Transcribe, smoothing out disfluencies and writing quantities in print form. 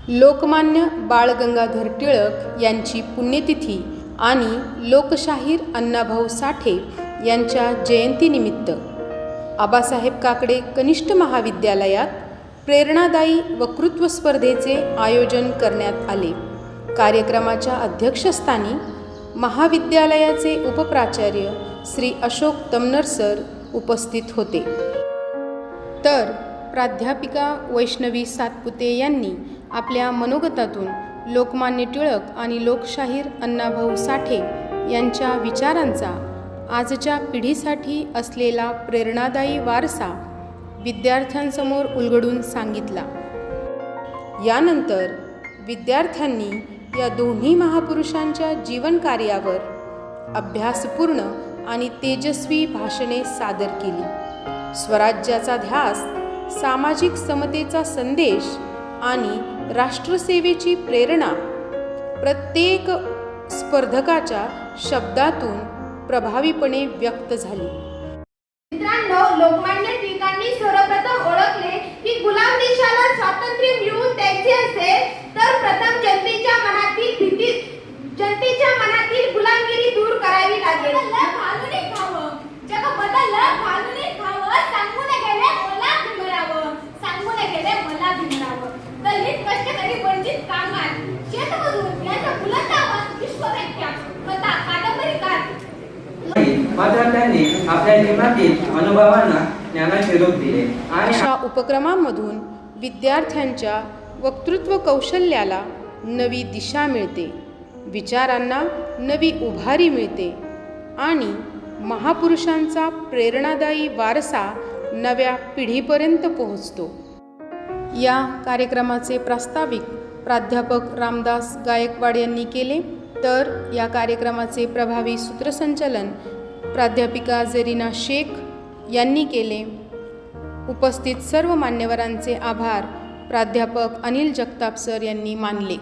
लोकमान्य बाळ गंगाधर टिळक यांची पुण्यतिथी आणि लोकशाहीर अण्णाभाऊ साठे यांच्या जयंतीनिमित्त आबासाहेब काकडे कनिष्ठ महाविद्यालयात प्रेरणादायी वक्तृत्व स्पर्धेचे आयोजन करण्यात आले। कार्यक्रमाच्या अध्यक्षस्थानी महाविद्यालयाचे उपप्राचार्य श्री अशोक तमनर सर उपस्थित होते, तर प्राध्यापिका वैष्णवी सातपुते यांनी आपल्या मनोगतातून लोकमान्य टिळक आणि लोकशाहीर अण्णाभाऊ साठे यांच्या विचारांचा आजच्या पिढीसाठी असलेला प्रेरणादायी वारसा विद्यार्थ्यांसमोर उलगडून सांगितला। यानंतर विद्यार्थ्यांनी या दोन्ही महापुरुषांच्या जीवनकार्यावर अभ्यासपूर्ण आणि तेजस्वी भाषणे सादर केली। स्वराज्याचा ध्यास, सामाजिक समतेचा संदेश आणि राष्ट्रसेवेची प्रेरणा प्रत्येक स्पर्धकाच्या शब्दातून प्रभावीपणे व्यक्त झाली। मित्रांनो, लोकमान्य टिळकांनी सर्वप्रथम ओळखले की गुलाम देशाला स्वातंत्र्य मिळवून द्यायचे असेल तर प्रथम जनतेच्या मनातील भीती, जनतेच्या मनातील गुलामगिरी दूर करावी लागेल। घालून खावं जग बदललं, घालून खावं, सांगून गेले मला भिमरावं, सांगून गेले मला भिमरावं। दलित, कष्टकरी, वंचित, कामगार, शेतमजूर यांचा बुलंद आवाज विश्वविख्यात कथा कादंबरीकार मात्र त्यांनी आपल्या जीवनातील अनुभवांना ज्ञानाचे रूप दिले। अशा उपक्रमांमधून विद्यार्थ्यांच्या वक्तृत्व कौशल्याला नवी दिशा मिळते, विचारांना नवी उभारी मिळते आणि महापुरुषांचा प्रेरणादायी वारसा नव्या पिढीपर्यंत पोहोचतो। या कार्यक्रमाचे प्रास्ताविक प्राध्यापक रामदास गायकवाड यांनी केले, तर या कार्यक्रमाचे प्रभावी सूत्रसंचालन प्राध्यापिका जरीना शेख यांनी केले। उपस्थित सर्व मान्यवरांचे आभार प्राध्यापक अनिल जगताप सर यांनी मानले।